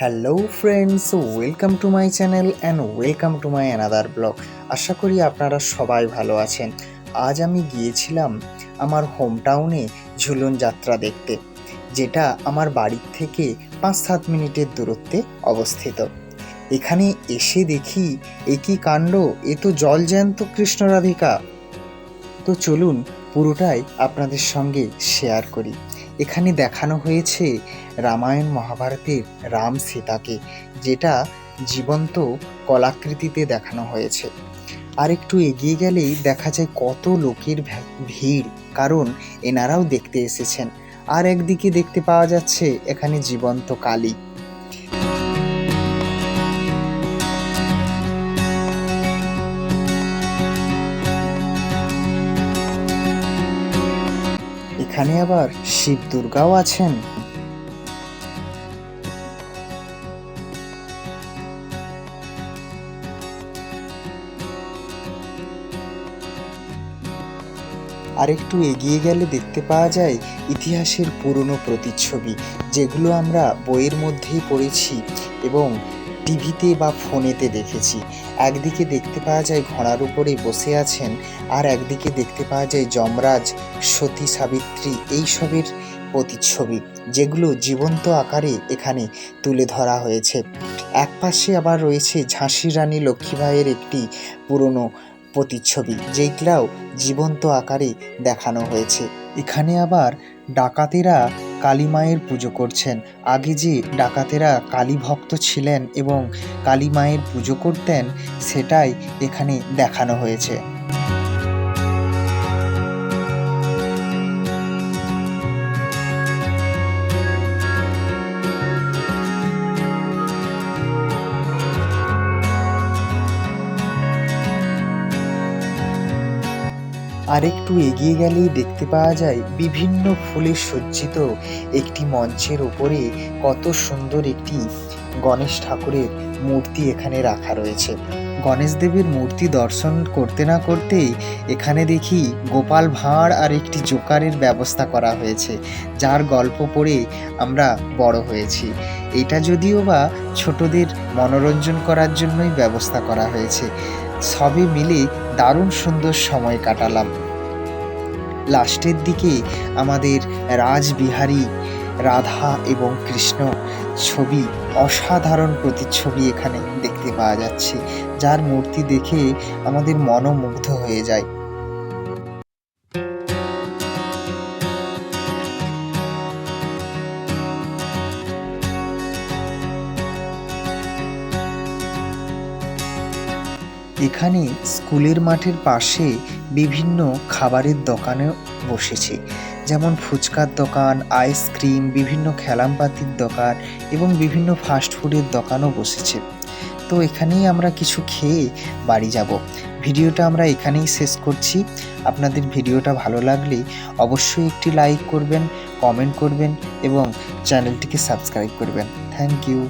Hello friends, welcome to my channel and welcome to my another blog. আশা করি আপনারা সবাই ভালো আছেন। আজ আমি গিয়েছিলাম আমার হোম টাউনে ঝুলন যাত্রা দেখতে, যেটা আমার বাড়ির থেকে 5-7 মিনিটের দূরত্বে অবস্থিত। এখানে এসে দেখি এ কী কাণ্ড, এ তো জলজ্যান্ত কৃষ্ণ রাধিকা। তো চলুন পুরোটাই আপনাদের সঙ্গে শেয়ার করি। এখানে দেখানো হয়েছে রামায়ণ মহাভারতের রাম সীতাকে, যেটা জীবন্ত কলাকৃতিতে দেখানো হয়েছে। আর একটু এগিয়ে গেলেই দেখা যায় কত লোকের ভিড়, কারণ এনারাও দেখতে এসেছেন। আর একদিকে দেখতে পাওয়া যাচ্ছে এখানে জীবন্ত কালী। এখানে আবার শিব দুর্গাও আছেন। আর একটু এগিয়ে গেলে দেখতে পাওয়া যায় ইতিহাসের পুরনো প্রতিচ্ছবি, যেগুলো আমরা বইয়ের মধ্যেই পড়েছি এবং টিভিতে বা ফোনেতে দেখেছি। একদিকে দেখতে পাওয়া যায় ঘোড়ার উপরে বসে আছেন, আর একদিকে দেখতে পাওয়া যায় যমরাজ, সতী সাবিত্রী, এইসবের প্রতিচ্ছবি, যেগুলো জীবন্ত আকারে এখানে তুলে ধরা হয়েছে। একপাশে আবার রয়েছে ঝাঁসির রানী লক্ষ্মীবাইয়ের একটি পুরনো প্রতিচ্ছবি, যেগুলাও জীবন্ত আকারে দেখানো হয়েছে। এখানে আবার ডাকাতেরা কালী মায়ের পুজো করছেন। আগে যে ডাকাতেরা কালী ভক্ত ছিলেন এবং কালী মায়ের পুজো করতেন, সেটাই এখানে দেখানো হয়েছে। আর একটু এগিয়ে গেলেই দেখতে পাওয়া যায় বিভিন্ন ফুলে সজ্জিত একটি মঞ্চের ওপরে কত সুন্দর একটি গণেশ ঠাকুরের মূর্তি এখানে রাখা রয়েছে। গণেশ দেবের মূর্তি দর্শন করতে না করতেই এখানে দেখি গোপাল ভাঁড় আর একটি জোকারের ব্যবস্থা করা হয়েছে, যার গল্প পড়ে আমরা বড় হয়েছি। এটা যদিও বা ছোটদের মনোরঞ্জন করার জন্যই ব্যবস্থা করা হয়েছে। সবে মিলে দারুণ সুন্দর সময় কাটালাম। লাস্টের দিকে আমাদের রাসবিহারী, রাধা এবং কৃষ্ণ ছবি, অসাধারণ প্রতিচ্ছবি এখানে দেখতে পাওয়া যাচ্ছে, যার মূর্তি দেখে আমাদের মনোমুগ্ধ হয়ে যায়। এখানে স্কুলের মাঠের পাশে বিভিন্ন খাবারের দোকানে বসেছে, যেমন ফুচকার দোকান, আইসক্রিম, বিভিন্ন খেলামপাতির দোকান এবং বিভিন্ন ফাস্টফুডের দোকানও বসেছে। তো এখানেই আমরা কিছু খেয়ে বাড়ি যাব। ভিডিওটা আমরা এখানেই শেষ করছি। আপনাদের ভিডিওটা ভালো লাগলে অবশ্যই একটি লাইক করবেন, কমেন্ট করবেন এবং চ্যানেলটিকে সাবস্ক্রাইব করবেন। Thank you.